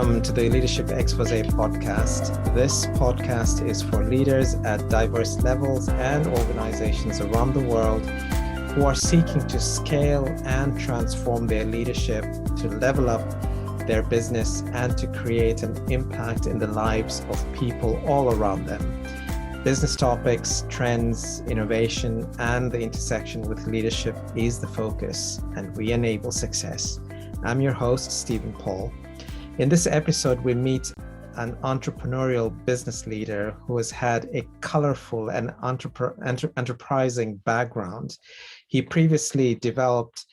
welcome to the Leadership Expose podcast. This podcast is for leaders at diverse levels and organizations around the world who are seeking to scale and transform their leadership to level up their business and to create an impact in the lives of people all around them. Business topics, trends, innovation, and the intersection with leadership is the focus, and we enable success. I'm your host, Stephen Paul. In this episode, we meet an entrepreneurial business leader who has had a colorful and enterprising background. He previously developed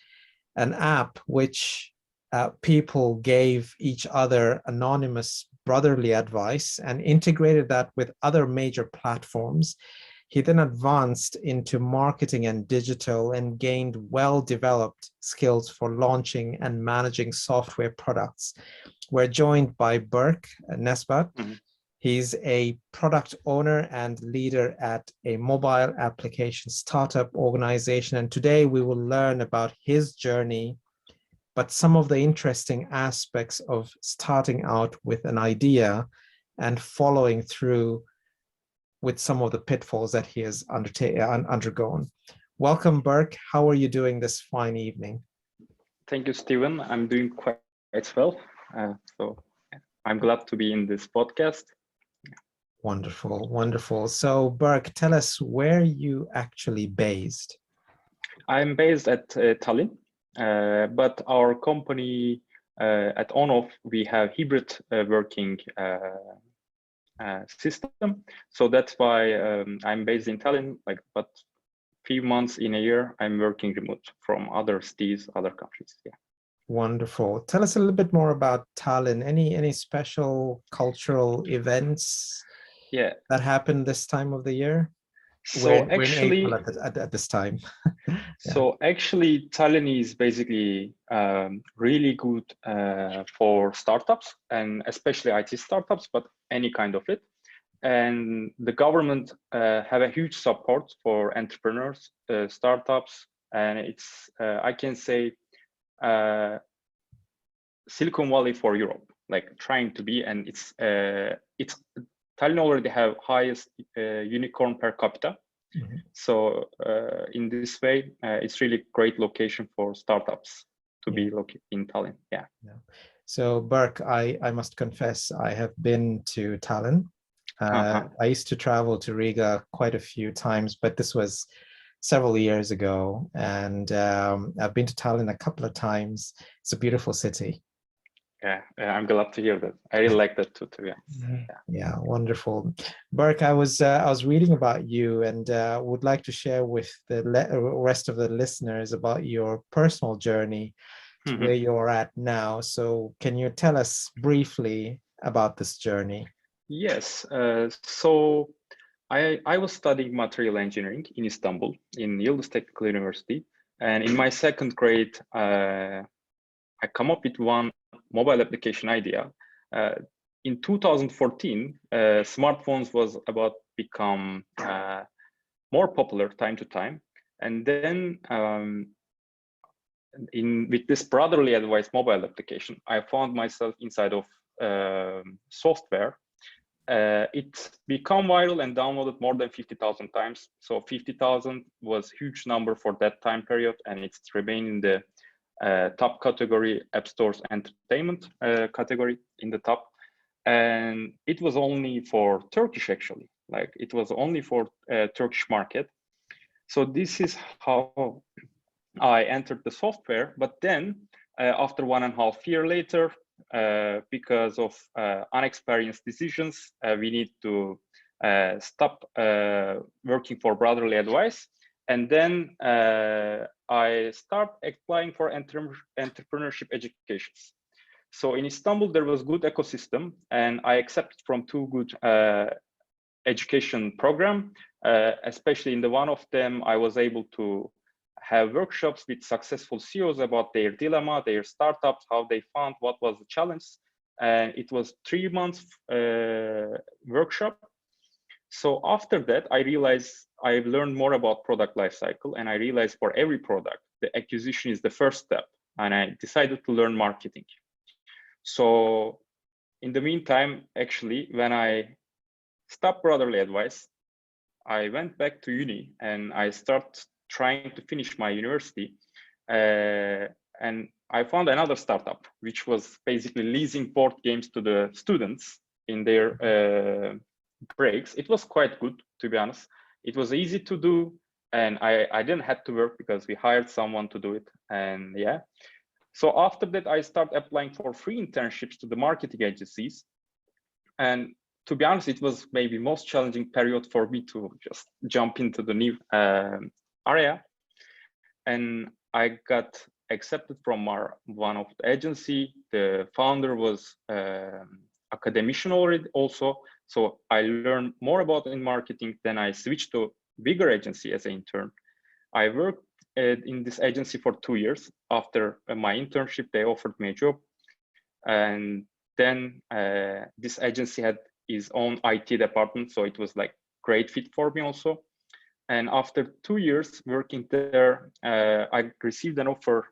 an app which people gave each other anonymous brotherly advice and integrated that with other major platforms. He then advanced into marketing and digital and gained well-developed skills for launching and managing software products. We're joined by Berk Nesvat. He's a product owner and leader at a mobile application startup organization. And today we will learn about his journey, but some of the interesting aspects of starting out with an idea and following through with some of the pitfalls that he has undergone. Welcome, Berk. How are you doing this fine evening? Thank you, Stephen. I'm doing quite well. So I'm glad to be in this podcast. Wonderful, wonderful. So, Berk, tell us where you actually based. I'm based at Tallinn, but our company at Onoff, we have hybrid working system. So that's why I'm based in Tallinn, but few months in a year, I'm working remote from other cities, other countries. Yeah. Wonderful. Tell us a little bit more about Tallinn. Any special cultural events that happen this time of the year? So we're actually, in April at this time. So actually, Tallinn is basically really good for startups, and especially IT startups, but any kind of it. And the government have a huge support for entrepreneurs, startups, and it's I can say Silicon Valley for Europe, like trying to be, and it's Tallinn already have highest unicorn per capita. Mm-hmm. So in this way, it's really great location for startups to be located in Tallinn. Yeah. So Berk, I must confess, I have been to Tallinn. I used to travel to Riga quite a few times, but this was several years ago. And I've been to Tallinn a couple of times. It's a beautiful city. Yeah, I'm glad to hear that. I really like that too, to be honest. Yeah, wonderful. Berk, I was reading about you and would like to share with the rest of the listeners about your personal journey to where you're at now. So can you tell us briefly about this journey? Yes. So I was studying material engineering in Istanbul, in Yıldız Technical University. And in my second grade, I come up with one mobile application idea. In 2014, smartphones was about become more popular time to time. And then with this brotherly advice mobile application, I found myself inside of software. It became viral and downloaded more than 50,000 times. So 50,000 was a huge number for that time period, and it's remained in the top category, App Store's entertainment category in the top. And it was only for Turkish, actually. Like it was only for Turkish market. So this is how I entered the software. But then after 1.5 years later, because of unexperienced decisions, we need to stop working for brotherly advice. And then I start applying for entrepreneurship educations. So in Istanbul, there was good ecosystem, and I accepted from two good education program. Especially in the one of them, I was able to have workshops with successful CEOs about their dilemma, their startups, how they found what was the challenge. And it was 3 months workshop. So after that, I realized I've learned more about product lifecycle, and I realized for every product, the acquisition is the first step. And I decided to learn marketing. So in the meantime, actually, when I stopped brotherly advice, I went back to uni and I started trying to finish my university. And I found another startup, which was basically leasing board games to the students in their breaks. It was quite good, to be honest. It was easy to do, and I didn't have to work because we hired someone to do it. And yeah, so after that, I started applying for free internships to the marketing agencies. And to be honest, it was maybe most challenging period for me to just jump into the new area. And I got accepted from one of the agency. The founder was academician already also. So I learned more about in marketing. Then I switched to bigger agency as an intern. I worked in this agency for 2 years. After my internship, they offered me a job. And then this agency had its own IT department. So it was like great fit for me also. And after 2 years working there, I received an offer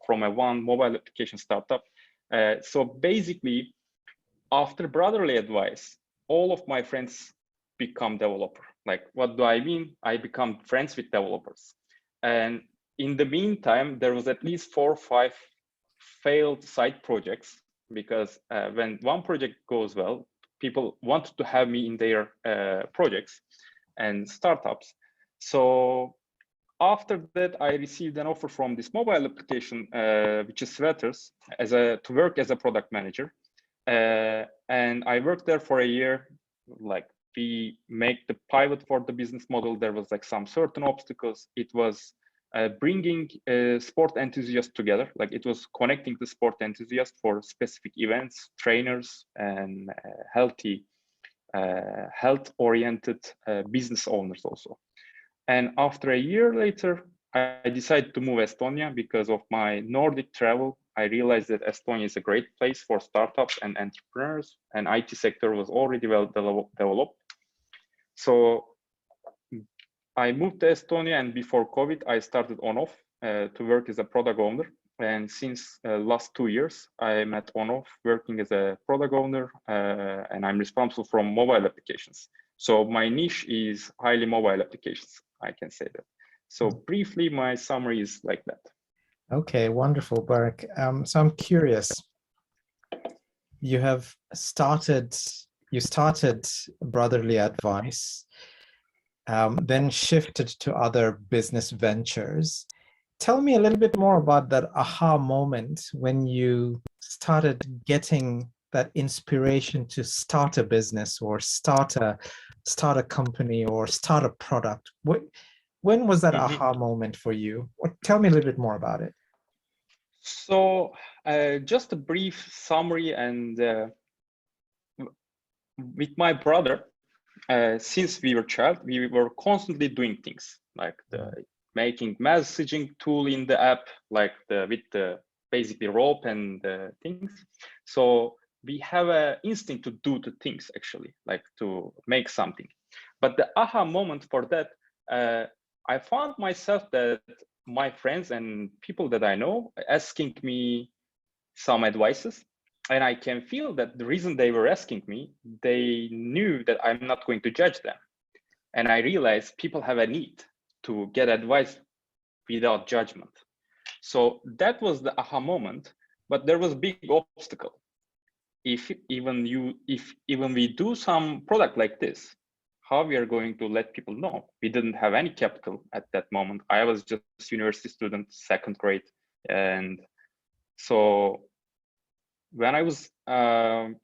from one mobile application startup. So basically, after brotherly advice, all of my friends become developer. Like, what do I mean? I become friends with developers. And in the meantime, there was at least 4 or 5 failed side projects, because when one project goes well, people wanted to have me in their projects and startups. So after that, I received an offer from this mobile application, which is Sweaters, to work as a product manager. And I worked there for a year. Like, we make the pivot for the business model. There was like some certain obstacles. It was bringing sport enthusiasts together. Like, it was connecting the sport enthusiasts for specific events, trainers, and health-oriented business owners also. And after a year later, I decided to move Estonia because of my Nordic travel. I realized that Estonia is a great place for startups and entrepreneurs, and IT sector was already well developed. So I moved to Estonia, and before COVID, I started Onoff to work as a product owner. And since last 2 years, I'm at Onoff working as a product owner, and I'm responsible for mobile applications. So my niche is highly mobile applications, I can say that. So briefly, my summary is like that. Okay, wonderful, Berk. So I'm curious. You started brotherly advice, then shifted to other business ventures. Tell me a little bit more about that aha moment when you started getting that inspiration to start a business or start a company or start a product. When was that aha moment for you? Tell me a little bit more about it. So just a brief summary, and with my brother, since we were child, we were constantly doing things like making messaging tool in the app, like with the basically rope and things. So we have an instinct to do the things, actually, like to make something. But the aha moment for that, I found myself that my friends and people that I know asking me some advices, and I can feel that the reason they were asking me, they knew that I'm not going to judge them. And I realized people have a need to get advice without judgment. So that was the aha moment, but there was a big obstacle. If even we do some product like this, how we are going to let people know? We didn't have any capital at that moment. I was just university student, 2nd grade. And so when I was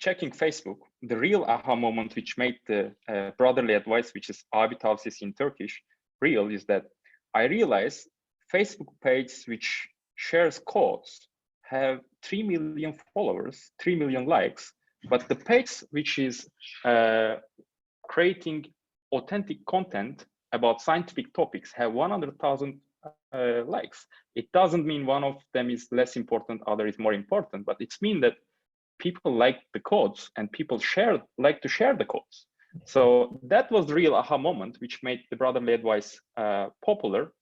checking Facebook, the real aha moment, which made the brotherly advice, which is abi tavsiyesi in Turkish, real, is that I realized Facebook page which shares codes have 3 million followers, 3 million likes, but the page which is creating authentic content about scientific topics have 100,000 likes. It doesn't mean one of them is less important, other is more important, but it's mean that people like the codes and people like to share the codes. So that was the real aha moment, which made the brotherly advice popular,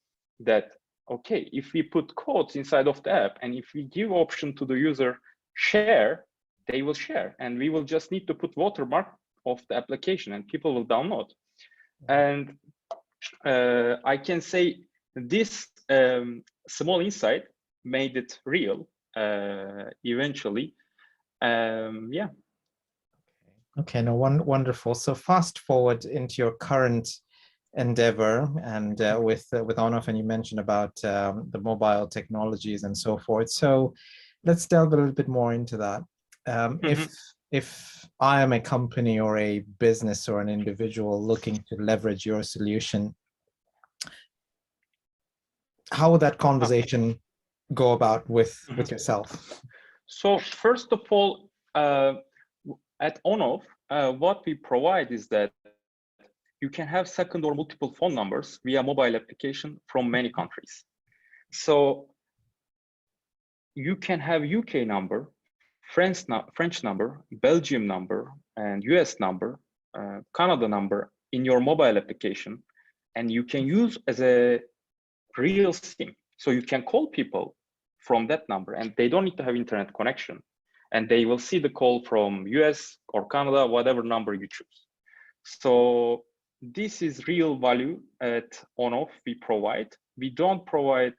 that, okay, if we put codes inside of the app and if we give option to the user share, they will share, and we will just need to put watermark of the application and people will download. And I can say this small insight made it real eventually. Yeah. Okay, no, wonderful. So fast forward into your current endeavor and with Onoff, and you mentioned about the mobile technologies and so forth. So let's delve a little bit more into that. If I am a company or a business or an individual looking to leverage your solution, how would that conversation go about with yourself? So first of all, at Onoff, what we provide is that you can have second or multiple phone numbers via mobile application from many countries. So you can have UK number, French number, Belgium number, and US number, Canada number in your mobile application, and you can use as a real SIM. So you can call people from that number, and they don't need to have internet connection, and they will see the call from US or Canada, whatever number you choose. So this is real value at Onoff we provide. We don't provide,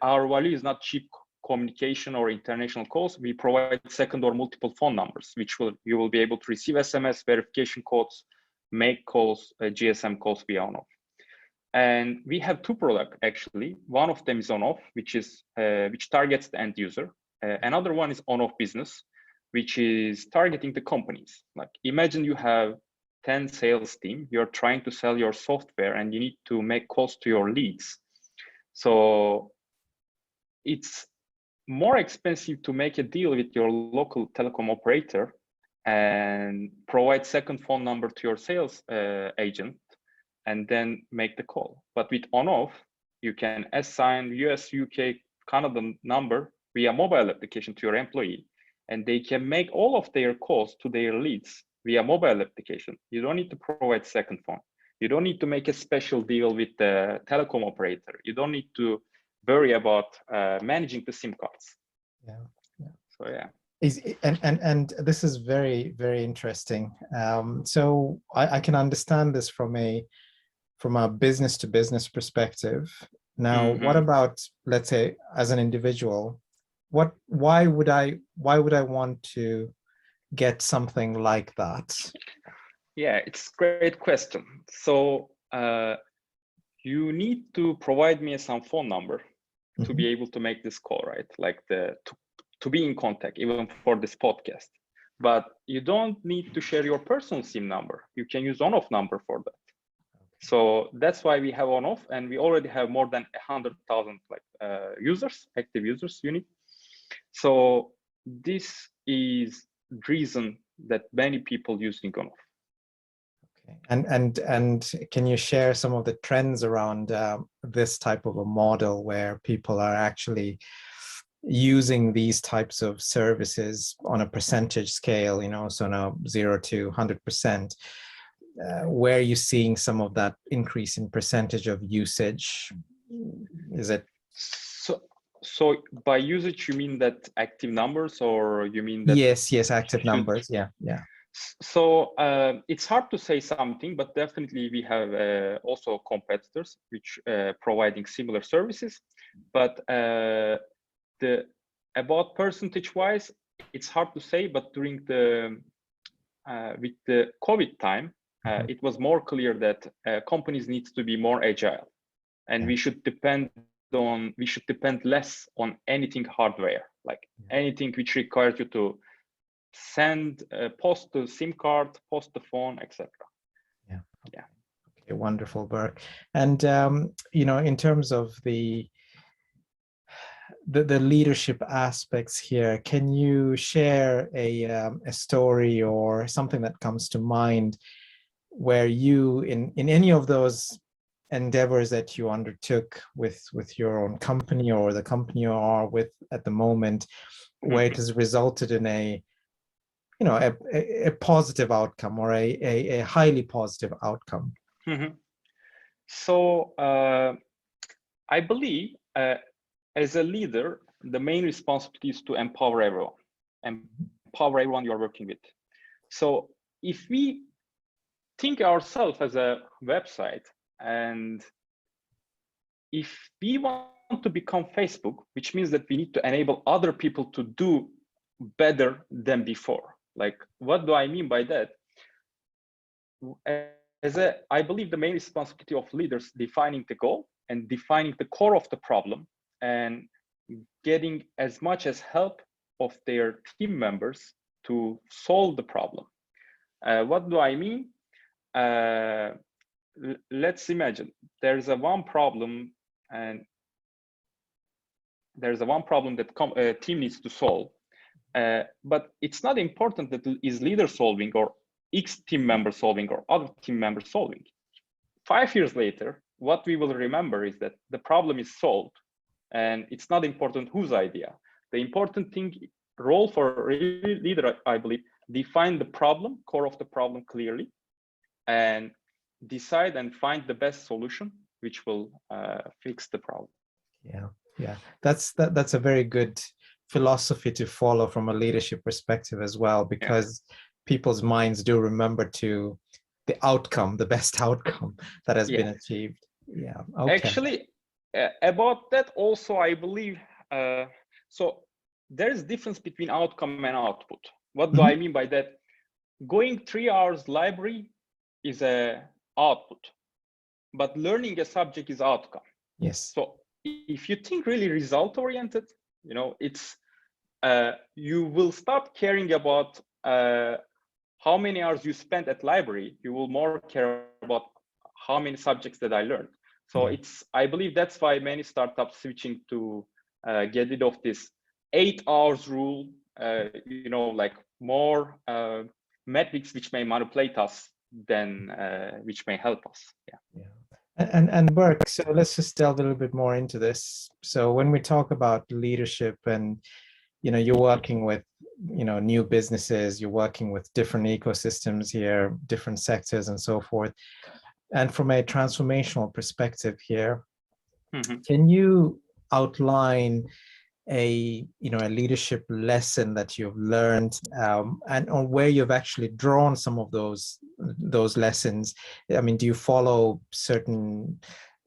our value is not cheap communication or international calls. We provide second or multiple phone numbers, which you will be able to receive SMS, verification codes, make calls, GSM calls via Onoff. And we have two products actually. One of them is Onoff, which targets the end user. Another one is Onoff Business, which is targeting the companies. Like imagine you have 10 sales team, you're trying to sell your software and you need to make calls to your leads. So it's more expensive to make a deal with your local telecom operator and provide second phone number to your sales agent and then make the call. But with Onoff, you can assign US, UK, Canada number via mobile application to your employee, and they can make all of their calls to their leads via mobile application. You don't need to provide second phone. You don't need to make a special deal with the telecom operator. You don't need to worry about managing the SIM cards. Yeah. So yeah. And this is very, very interesting. So I can understand this from a business to business perspective. Now, what about, let's say, as an individual, why would I want to get something like that? Yeah, it's a great question. So you need to provide me some phone number to be able to make this call, right? Like to be in contact, even for this podcast. But you don't need to share your personal SIM number. You can use Onoff number for that. So that's why we have Onoff, and we already have more than 100,000 active users unit. So this is the reason that many people using Onoff. Okay. And can you share some of the trends around this type of a model where people are actually using these types of services on a percentage scale, so on a 0 to 100%? Where are you seeing some of that increase in percentage of usage? Is it so by usage you mean that active numbers, or you mean that? Yes, active numbers. Yeah. So it's hard to say something, but definitely we have also competitors which providing similar services. But about percentage wise, it's hard to say. But during with the COVID time, it was more clear that companies need to be more agile, and we should depend less on anything hardware, like anything which requires you to send, post the SIM card, post the phone, etc. Yeah. Okay, wonderful, Berk. And in terms of the leadership aspects here, can you share a story or something that comes to mind where you, in any of those endeavors that you undertook with your own company or the company you are with at the moment, where it has resulted in a positive outcome or a highly positive outcome? So I believe as a leader, the main responsibility is to empower everyone, empower everyone you are working with. So if we think ourselves as a website, and if we want to become Facebook, which means that we need to enable other people to do better than before. Like, what do I mean by that? I believe the main responsibility of leaders defining the goal and defining the core of the problem and getting as much as help of their team members to solve the problem. What do I mean? Let's imagine there's one problem, and there's one problem that team needs to solve. But it's not important that is leader solving or X team member solving or other team member solving. 5 years later, what we will remember is that the problem is solved, and it's not important whose idea. The important role for a leader, I believe, define the problem, core of the problem clearly, and decide and find the best solution which will fix the problem. Yeah, that's a very good philosophy to follow from a leadership perspective as well, because people's minds do remember to the outcome, the best outcome that has been achieved. Yeah. Okay. Actually, about that also, I believe, so there's difference between outcome and output. What do I mean by that? Going 3 hours library is a output, but learning a subject is outcome. Yes. So if you think really result oriented, you know, it's you will stop caring about how many hours you spent at library. You will more care about how many subjects that I learned. So I believe that's why many startups switching to get rid of this 8 hours rule, you know, like more metrics which may manipulate us than which may help us. And Berk, so let's just delve a little bit more into this. So when we talk about leadership, and you know, you're working with, you know, new businesses, you're working with different ecosystems here, different sectors and so forth. And from a transformational perspective here, can you outline a leadership lesson that you've learned, and on where you've actually drawn some of those lessons? I mean, do you follow certain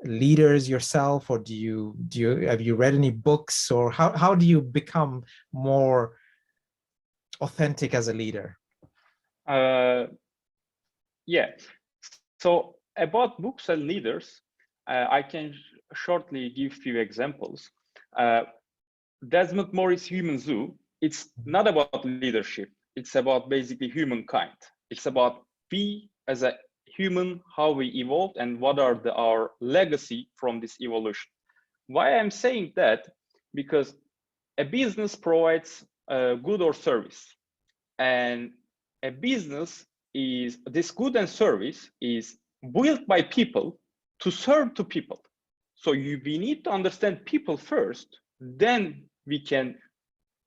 leaders yourself, or have you read any books, or how do you become more authentic as a leader? So about books and leaders, I can shortly give few examples. Desmond Morris' Human Zoo, it's not about leadership. It's about basically humankind. It's about we as a human, how we evolved, and what are our legacy from this evolution. Why I'm saying that? Because a business provides a good or service, and a business is, this good and service is built by people to serve to people. So we need to understand people first, then we can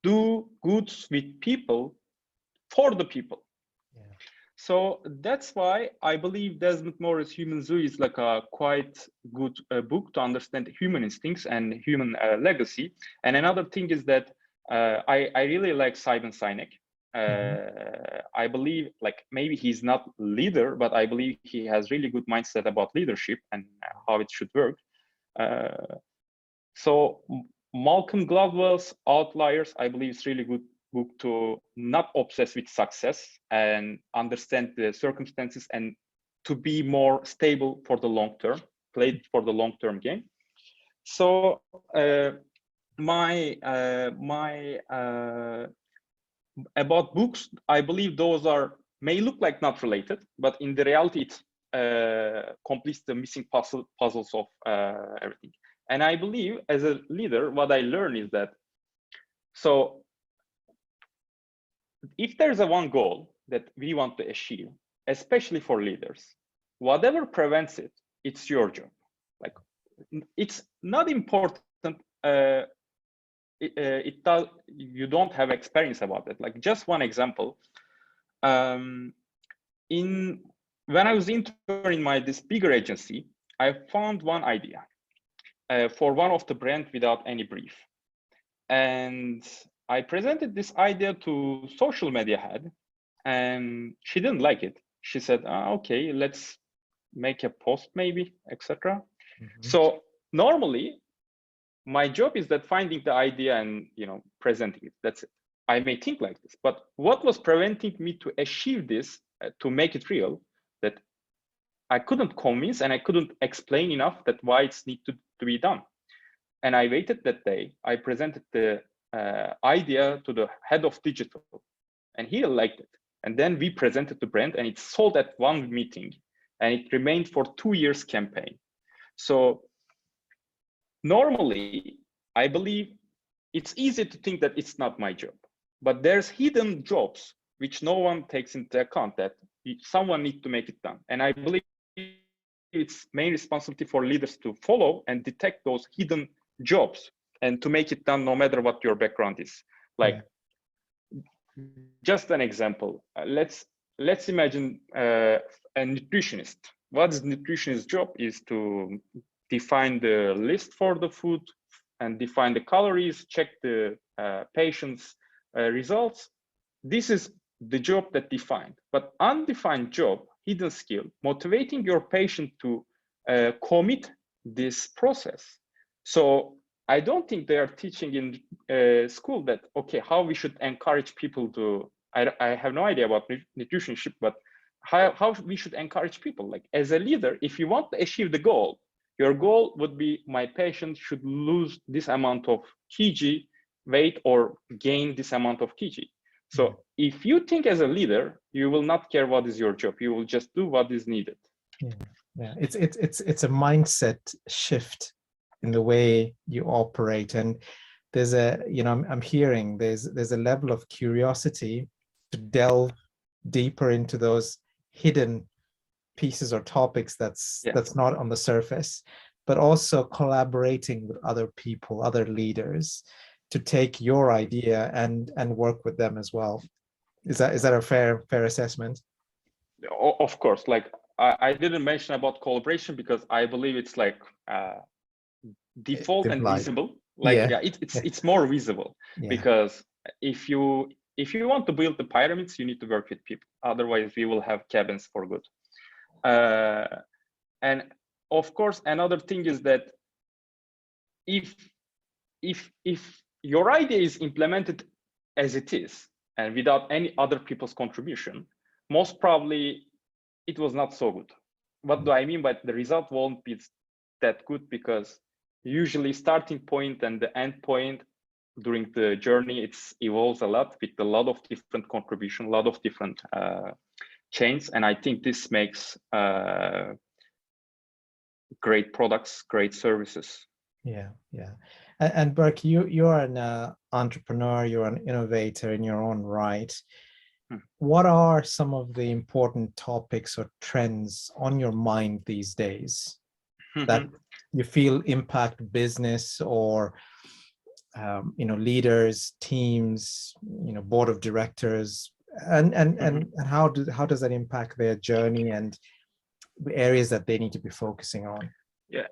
do goods with people for the people. So that's why I believe Desmond Morris' Human Zoo is like a quite good book to understand human instincts and human legacy. And another thing is that I really like Simon Sinek. I believe, like, maybe he's not leader, but I believe he has really good mindset about leadership and how it should work. So Malcolm Gladwell's Outliers, I believe, is really good book to not obsess with success and understand the circumstances and to be more stable for the long term, play for the long term game. So about books, I believe those may look like not related, but in the reality, it completes the missing puzzles of everything. And I believe as a leader, what I learned is that, so if there's one goal that we want to achieve, especially for leaders, whatever prevents it, it's your job. Like, it's not important. You don't have experience about it. Like, just one example. When I was interning this bigger agency, I found one idea for one of the brand without any brief. And I presented this idea to social media head, and she didn't like it. She said, okay, let's make a post maybe, etc. So normally my job is that finding the idea and presenting it. That's it. I may think like this, but what was preventing me to achieve this, to make it real, that I couldn't convince and I couldn't explain enough that why it's need to be done. And I waited that day. I presented the idea to the head of digital, and he liked it. And then we presented the brand, and it sold at one meeting, and it remained for 2 years campaign. So normally, I believe it's easy to think that it's not my job, but there's hidden jobs which no one takes into account, that someone needs to make it done. And I believe it's main responsibility for leaders to follow and detect those hidden jobs and to make it done no matter what your background is. Like, just an example, let's imagine a nutritionist. What is nutritionist's job is to define the list for the food and define the calories, check the patient's results. This is the job that defined. But undefined job, hidden skill, motivating your patient to commit this process. So I don't think they are teaching in school that, okay, how we should encourage people to, I have no idea about nutritionship, but how we should encourage people. Like, as a leader, if you want to achieve the goal, your goal would be, my patient should lose this amount of kg weight or gain this amount of kg. So if you think as a leader, you will not care what is your job. You will just do what is needed. Yeah. It's a mindset shift in the way you operate. And there's a, I'm hearing there's a level of curiosity to delve deeper into those hidden pieces or topics that's not on the surface, but also collaborating with other people, other leaders, to take your idea and work with them as well. Is that a fair assessment? Of course. Like, I didn't mention about collaboration because I believe it's like default and visible. Like, it's more visible, because if you want to build the pyramids, you need to work with people. Otherwise, we will have cabins for good. And of course, another thing is that if your idea is implemented as it is and without any other people's contribution, most probably it was not so good. What do I mean by the result won't be that good? Because usually starting point and the end point during the journey, it evolves a lot with a lot of different contribution, a lot of different chains. And I think this makes great products, great services. Yeah. And Berk, you are an entrepreneur, you're an innovator in your own right. What are some of the important topics or trends on your mind these days that you feel impact business or leaders, teams, board of directors, and how does that impact their journey and the areas that they need to be focusing on? Yeah.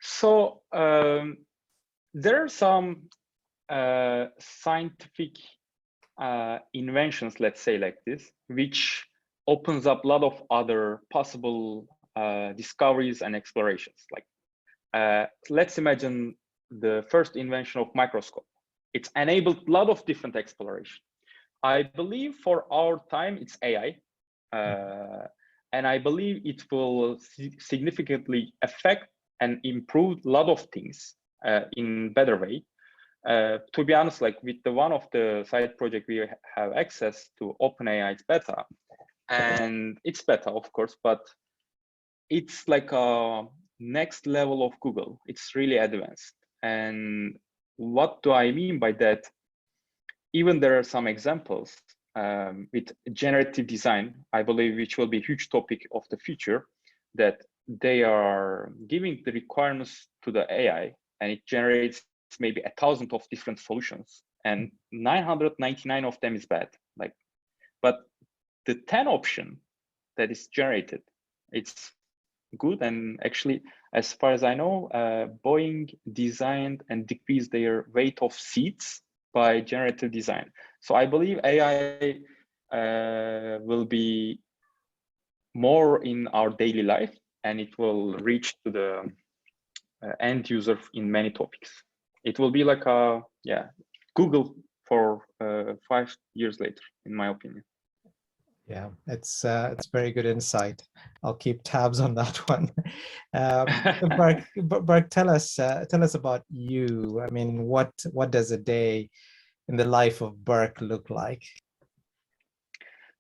So there are some scientific inventions, let's say like this, which opens up a lot of other possible discoveries and explorations. Like, let's imagine the first invention of microscope. It's enabled a lot of different exploration. I believe for our time, it's AI. And I believe it will significantly affect and improve a lot of things in better way. To be honest, like with one of the side project, we have access to OpenAI's beta, and it's beta, of course, but it's like a next level of Google. It's really advanced. And what do I mean by that? Even there are some examples with generative design, I believe, which will be a huge topic of the future, that they are giving the requirements to the AI and it generates maybe 1,000 of different solutions and 999 of them is bad. Like, but the 10 option that is generated, it's good. And actually, as far as I know, Boeing designed and decreased their weight of seats by generative design. So I believe AI will be more in our daily life, and it will reach to the end user in many topics. It will be like a Google for 5 years later, in my opinion. Yeah, it's very good insight. I'll keep tabs on that one. Berk, tell us about you. I mean, what does a day in the life of Berk look like?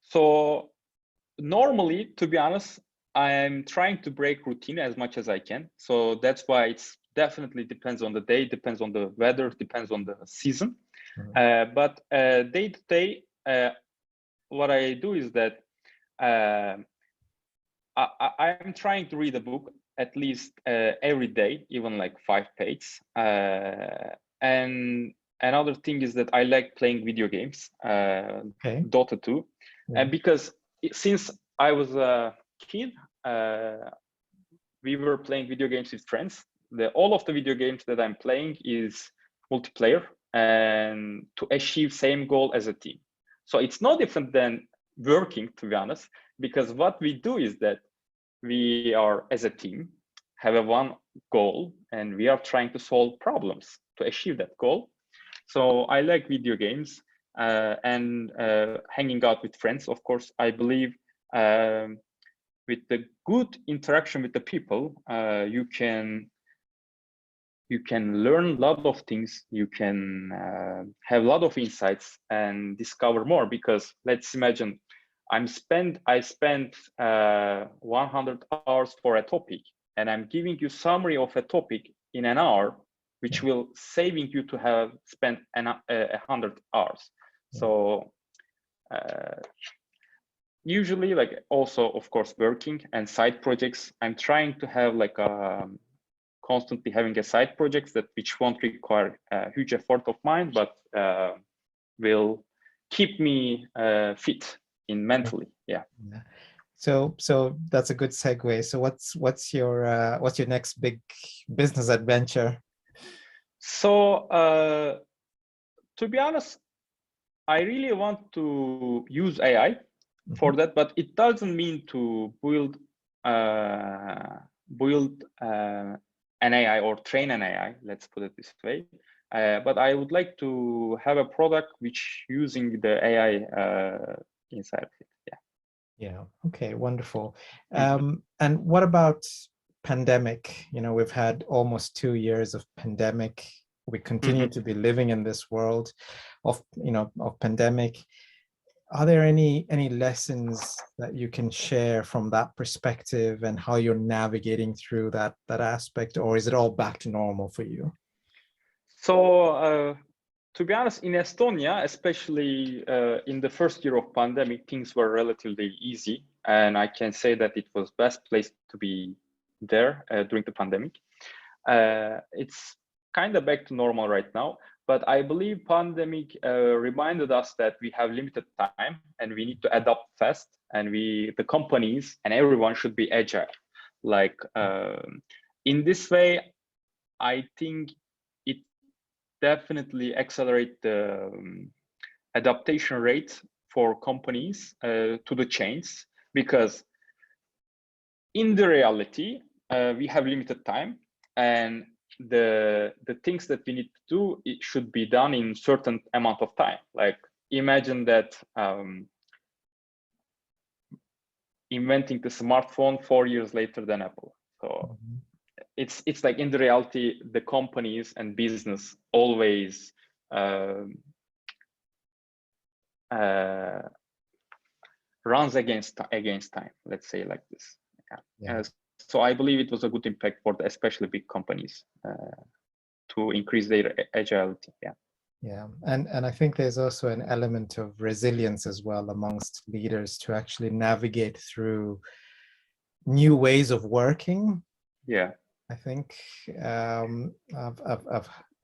So normally, to be honest, I'm trying to break routine as much as I can. So that's why it's definitely depends on the day, depends on the weather, depends on the season. But day to day, what I do is that I'm trying to read a book at least every day, even like 5 pages. And another thing is that I like playing video games, Dota 2, and because since I was a kid, we were playing video games with friends. All of the video games that I'm playing is multiplayer and to achieve same goal as a team. So it's no different than working, to be honest, because what we do is that we are, as a team, have a one goal and we are trying to solve problems to achieve that goal. So I like video games and hanging out with friends. Of course, I believe with the good interaction with the people, you can learn a lot of things. You can have a lot of insights and discover more, because let's imagine I spent 100 hours for a topic, and I'm giving you summary of a topic in an hour, which will saving you to have spent 100 hours. So usually, like, also of course working and side projects, I'm trying to have like constantly having a side projects that which won't require a huge effort of mine, but will keep me fit in mentally. Yeah. So that's a good segue. So what's your next big business adventure? So to be honest, I really want to use AI for that, but it doesn't mean to build an AI or train an AI, let's put it this way. But I would like to have a product which using the AI inside of it. Yeah. Okay. Wonderful. And what about pandemic? You know, we've had almost 2 years of pandemic. We continue to be living in this world of pandemic. Are there any lessons that you can share from that perspective and how you're navigating through that aspect, or is it all back to normal for you? So to be honest, in Estonia, especially in the first year of pandemic, things were relatively easy, and I can say that it was best place to be there during the pandemic. It's kind of back to normal right now, but I believe pandemic reminded us that we have limited time and we need to adapt fast, and the companies and everyone should be agile. Like in this way, I think it definitely accelerate the adaptation rate for companies to the change, because in the reality, we have limited time, and the things that we need to do, it should be done in certain amount of time. Like imagine that inventing the smartphone 4 years later than Apple. So it's like in the reality, the companies and business always runs against time, let's say like this. So I believe it was a good impact for especially big companies to increase their agility. Yeah, and I think there's also an element of resilience as well amongst leaders to actually navigate through new ways of working. Yeah, I think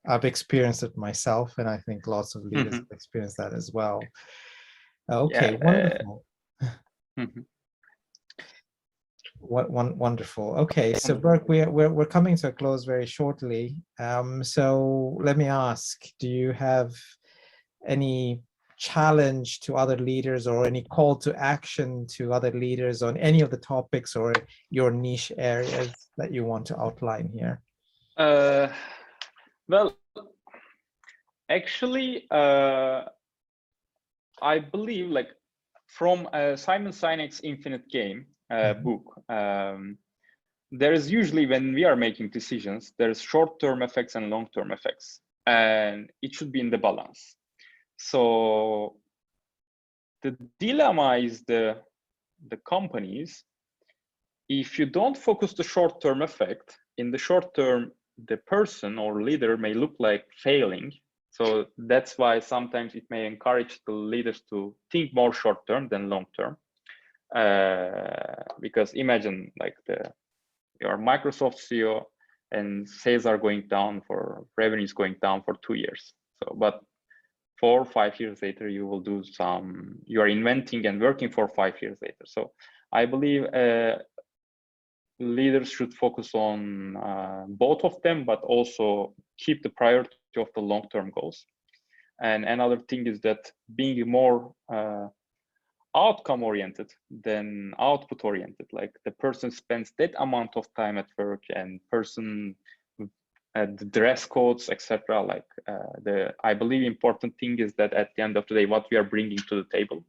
I've experienced it myself, and I think lots of leaders have experienced that as well. Okay, wonderful. Wonderful. Okay, so Berk, we're coming to a close very shortly. So let me ask: do you have any challenge to other leaders or any call to action to other leaders on any of the topics or your niche areas that you want to outline here? Well, actually, I believe like from Simon Sinek's Infinite Game book, there is usually, when we are making decisions, there's short-term effects and long-term effects, and it should be in the balance. So the dilemma is the companies, if you don't focus the short-term effect, in the short term, the person or leader may look like failing. So that's why sometimes it may encourage the leaders to think more short-term than long-term. Because imagine like your Microsoft CEO and sales are going down, for revenues going down for 2 years. So, but 4 or 5 years later, you will do you are inventing and working for 5 years later. So I believe leaders should focus on both of them, but also keep the priority of the long-term goals. And another thing is that being more outcome-oriented than output-oriented, like the person spends that amount of time at work and person the dress codes, etc. Like I believe important thing is that at the end of the day, what we are bringing to the table,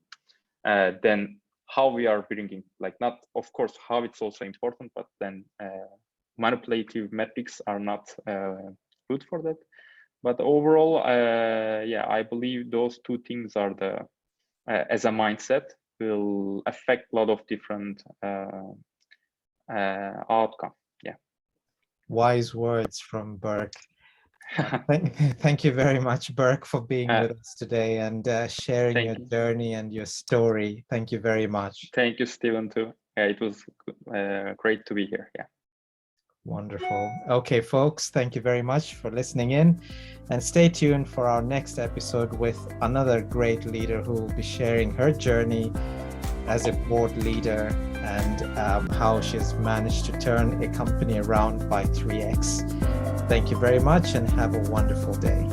then how we are bringing, like not, of course, how it's also important, but then manipulative metrics are not good for that. But overall, yeah, I believe those two things are as a mindset, will affect a lot of different outcome. Yeah. Wise words from Berk. Thank you very much, Berk, for being with us today and sharing your journey and your story. Thank you very much. Thank you, Steven, too. Yeah, it was great to be here. Yeah. Wonderful. Okay, folks, thank you very much for listening in, and stay tuned for our next episode with another great leader who will be sharing her journey as a board leader and how she's managed to turn a company around by 3x. Thank you very much and have a wonderful day.